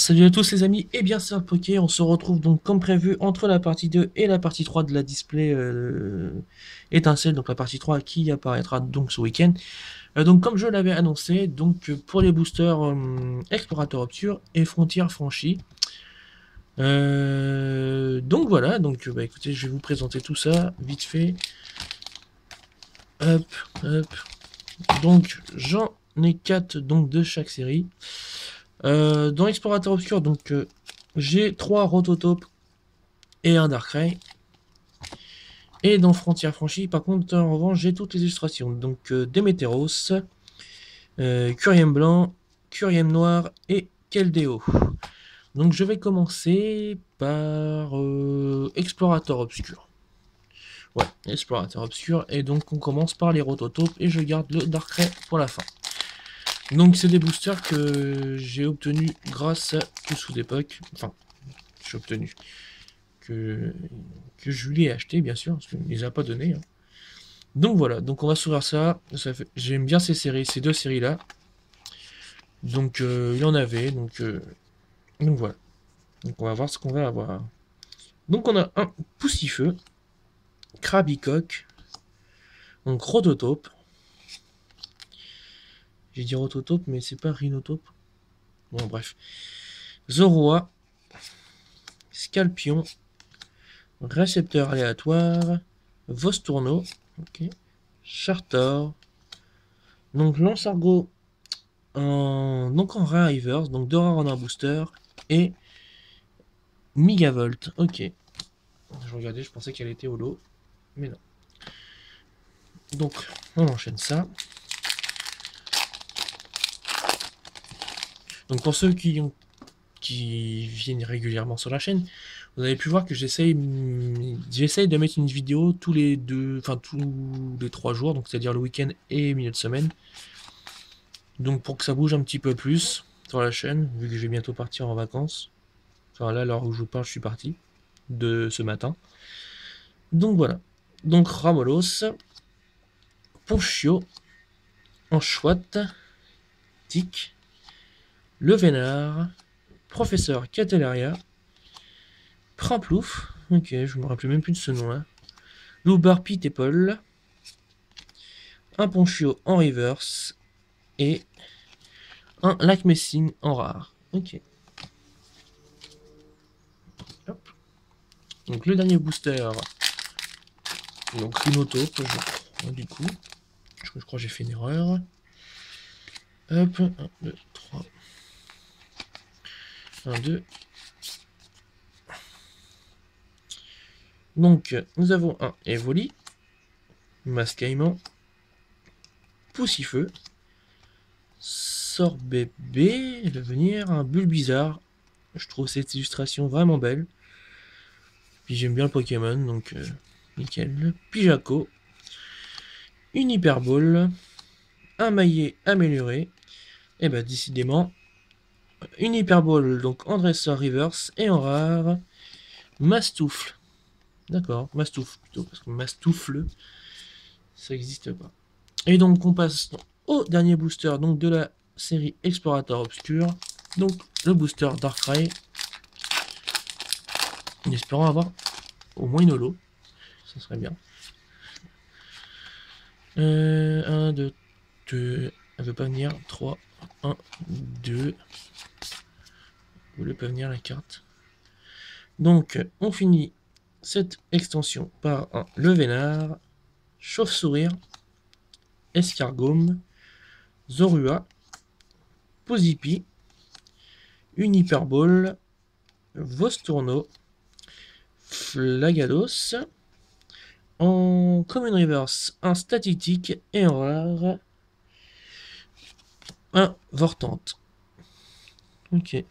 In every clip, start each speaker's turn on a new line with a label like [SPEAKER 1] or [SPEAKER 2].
[SPEAKER 1] Salut à tous les amis, et bien c'est Poké, on se retrouve donc comme prévu entre la partie 2 et la partie 3 de la display étincelle, donc la partie 3 qui apparaîtra donc ce week-end. Donc comme je l'avais annoncé, donc pour les boosters Explorateur Obscur et Frontières Franchies. Donc voilà, donc bah écoutez, je vais vous présenter tout ça vite fait. Hop, hop. Donc j'en ai 4 donc de chaque série. Dans Explorateur Obscur, donc j'ai 3 Rototopes et un Darkrai. Et dans Frontières Franchies, par contre, en revanche, j'ai toutes les illustrations. Donc Démétéros, Curiem Blanc, Curiem Noir et Keldeo. Donc je vais commencer par Explorateur Obscur. Ouais, Explorateur Obscur. Et donc on commence par les Rototopes et je garde le Darkrai pour la fin. Donc c'est des boosters que j'ai obtenus grâce à Kusu d'époque. Enfin, j'ai obtenu. Que je lui ai acheté, bien sûr, parce qu'il ne les a pas donnés. Hein. Donc voilà, donc on va s'ouvrir ça. J'aime bien ces séries, ces deux séries-là. Donc il en avait, donc voilà. Donc on va voir ce qu'on va avoir. Donc on a un Poussifeu, Krabicoque, donc Rototope. J'ai dit Rototope, mais c'est pas Rhinotope. Bon bref. Zoroa, Scalpion, Récepteur aléatoire, Vostourno, ok, Chartor, donc Lancergo donc en rare reverse, donc 2 rares en un booster, et Megavolt, ok. Je regardais, je pensais qu'elle était au lot, mais non. Donc on enchaîne ça. Donc pour ceux qui viennent régulièrement sur la chaîne, vous avez pu voir que j'essaye de mettre une vidéo tous les 3 jours, donc c'est-à-dire le week-end et milieu de semaine. Donc pour que ça bouge un petit peu plus sur la chaîne, vu que je vais bientôt partir en vacances. Enfin là, à l'heure où je vous parle, je suis parti de ce matin. Donc voilà. Donc Ramolos, Ponchio, Anchouette, Tic, Le Vénard, Professeur Catelaria, Primplouf, ok, je me rappelle même plus de ce nom-là, Loubar Pitépol, un Ponchio en reverse et un Lac Messine en rare. Ok. Hop. Donc le dernier booster, donc Rhinotope, je crois, du coup. Je crois que j'ai fait une erreur. Hop, 1, 2, 3. 1, 2. Donc, nous avons un Evoli, Mascaïman, Poussifeu, Sorbébé, devenir un Bulbizarre. Je trouve cette illustration vraiment belle. Puis j'aime bien le Pokémon, donc nickel. Pijaco, une Hyperball, un Maillet amélioré. Et bah décidément, une Hyperball, donc en dresseur reverse et en rare, Mastoufle. D'accord, Mastoufle plutôt, parce que Mastoufle, ça n'existe pas. Et donc on passe au dernier booster donc de la série Explorateur Obscur. Donc le booster Darkrai. En espérant avoir au moins une holo. Ça serait bien. 1, 2, 2. Elle veut pas venir. 3, 1, 2. Vous voulez pas venir la carte. Donc on finit cette extension par un Le Vénard, Chauve-Sourire, Escargome, Zorua, Pozipi, une Hyperball, Vostourno, Flagados, en Common Reverse, un Static et en rare, un Vortante. Ok.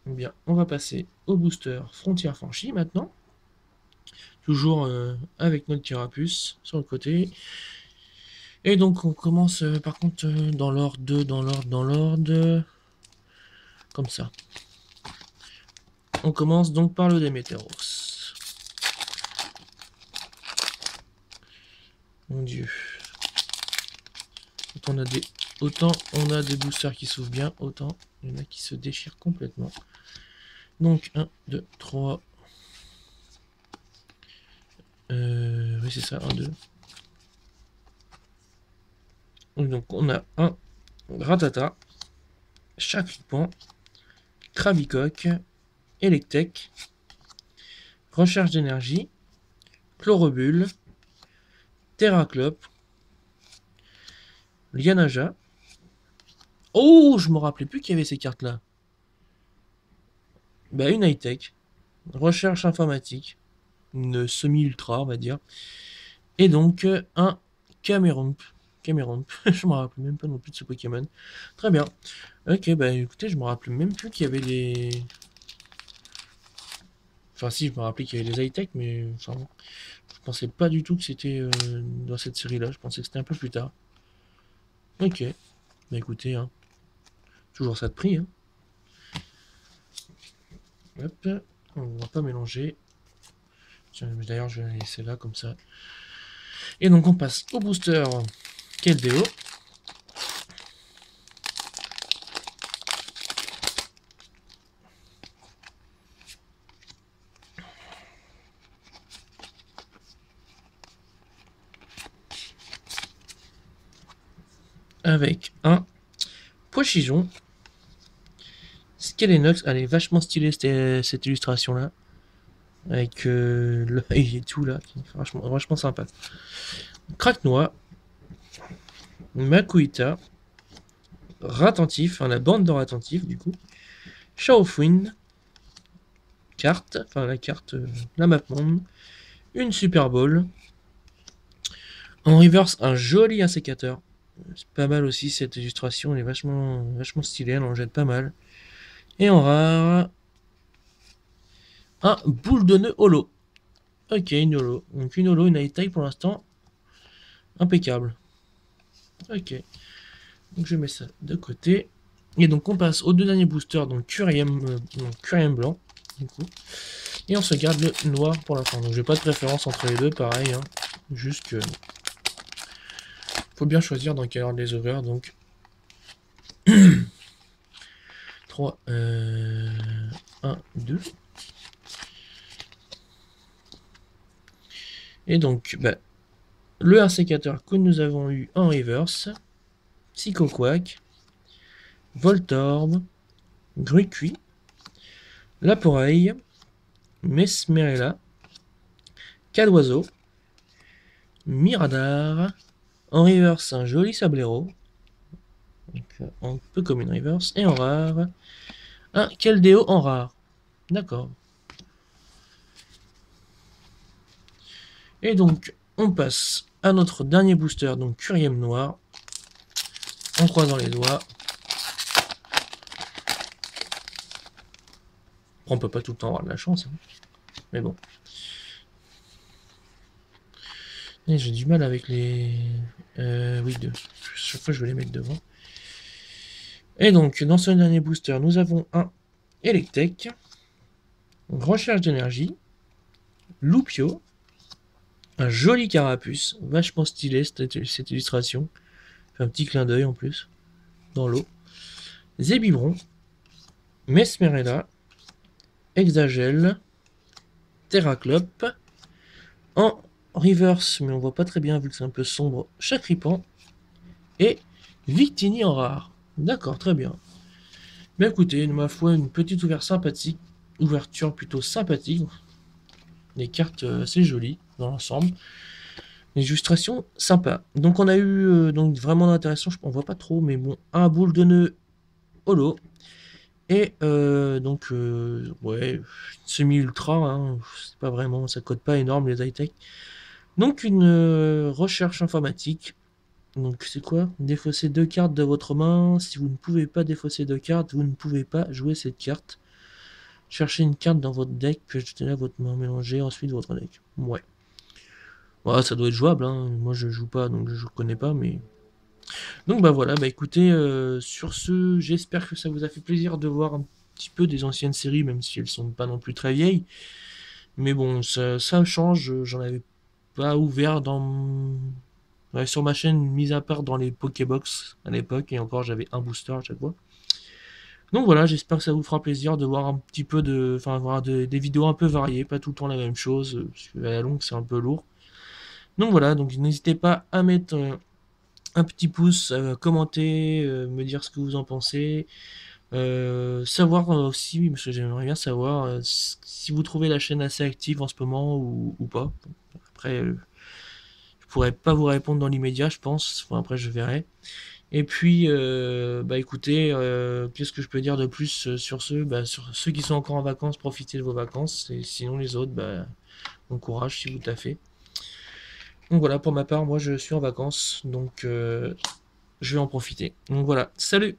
[SPEAKER 1] Bien, on va passer au booster Frontières Franchies maintenant. Toujours avec notre Carapuce sur le côté. Et donc on commence par contre dans l'ordre. Comme ça. On commence donc par le Démétéros. Mon dieu. Quand on a des autant on a des boosters qui s'ouvrent bien, autant il y en a qui se déchirent complètement. Donc 1, 2, 3. Oui c'est ça, 1, 2. Donc on a un Rattata, Chakripan, Krabicoque, Electek, Recherche d'énergie, Chlorobule, Terraclope, Lianaja. Oh, je me rappelais plus qu'il y avait ces cartes-là. Bah, une high-tech, recherche informatique, une semi-ultra, on va dire. Et donc, un Camerump. Camerump, je me rappelle même pas non plus de ce Pokémon. Très bien. Ok, bah écoutez, je me rappelle même plus qu'il y avait des... Enfin si, je me rappelais qu'il y avait des high-tech, mais enfin, je pensais pas du tout que c'était dans cette série-là. Je pensais que c'était un peu plus tard. Ok, bah écoutez, hein, toujours ça de prix. Hein. Hop, on va pas mélanger. D'ailleurs, je vais la laisser là comme ça. Et donc on passe au booster Keldeo. Avec un Pochijon. Skelenox, elle est vachement stylée cette illustration là. Avec l'œil et tout là. Vachement sympa. Craque-noix. Makuita. Ratentif, enfin la bande de Ratentif du coup. Shaofwin. Carte, enfin la carte, la map monde. Une Super Bowl. En reverse, un joli insécateur. C'est pas mal aussi cette illustration, elle est vachement stylée, elle en jette pas mal. Et en rare, un boule de nœud holo. Ok, une holo. Donc une holo, une high taille pour l'instant. Impeccable. Ok. Donc je mets ça de côté. Et donc on passe aux deux derniers boosters, donc Curiem blanc. Du coup. Et on se garde le noir pour la fin. Donc j'ai pas de préférence entre les deux, pareil. Hein. Juste que... faut bien choisir dans quel ordre les ouvrir. Donc 3, 1, 2. Et donc, bah, le insécateur que nous avons eu en reverse, Psychoquack, Voltorb, Grucuit, Laporeille, Mesmerella, Cadoiseau, Miradar, en reverse un joli Sablero, donc, un peu comme une reverse, et en rare, un Keldeo en rare. D'accord. Et donc, on passe à notre dernier booster, donc Curiem noir, en croisant les doigts. On peut pas tout le temps avoir de la chance, hein. Mais bon. J'ai du mal avec les... oui, chaque fois je vais les mettre devant. Et donc, dans ce dernier booster, nous avons un Electek, Recherche d'énergie, Loupio, un joli carapuce, vachement stylé cette illustration. Fait un petit clin d'œil en plus, dans l'eau. Zébibron, Mesmerella, Hexagel, Terraclope, en reverse, mais on voit pas très bien vu que c'est un peu sombre, Chakripan, et Victini en rare. D'accord, très bien. Mais écoutez, ma foi, une petite ouverture plutôt sympathique. Les cartes assez jolies dans l'ensemble. Les illustrations sympas. Donc on a eu donc vraiment d'intéressant, on voit pas trop, mais bon, un boule de nœud holo. Et donc ouais, semi-ultra, hein, c'est pas vraiment, ça code pas énorme les high-tech. Donc une recherche informatique. Donc c'est quoi? Défausser 2 cartes de votre main. Si vous ne pouvez pas défausser 2 cartes, vous ne pouvez pas jouer cette carte. Cherchez une carte dans votre deck, puis ajoutez-la à votre main, mélangez ensuite votre deck. Ouais. Ouais, ça doit être jouable, hein. Moi je joue pas, donc je connais pas, mais... Donc bah voilà, bah écoutez, sur ce, j'espère que ça vous a fait plaisir de voir un petit peu des anciennes séries, même si elles sont pas non plus très vieilles. Mais bon, ça change, j'en avais pas ouvert dans Ouais, sur ma chaîne, mis à part dans les Pokébox à l'époque, et encore j'avais un booster à chaque fois. Donc voilà, j'espère que ça vous fera plaisir de voir un petit peu de, enfin, voir des vidéos un peu variées, pas tout le temps la même chose, parce qu'à la longue c'est un peu lourd. Donc voilà, donc n'hésitez pas à mettre un petit pouce, commenter, me dire ce que vous en pensez, savoir aussi, parce que j'aimerais bien savoir si vous trouvez la chaîne assez active en ce moment ou pas. Après, je pourrais pas vous répondre dans l'immédiat, je pense. Enfin, après, je verrai. Et puis, bah écoutez, qu'est-ce que je peux dire de plus sur ceux, bah, sur ceux qui sont encore en vacances, profitez de vos vacances. Et sinon, les autres, bah, bon courage si vous taffez. Donc voilà, pour ma part, moi je suis en vacances, donc je vais en profiter. Donc voilà, salut!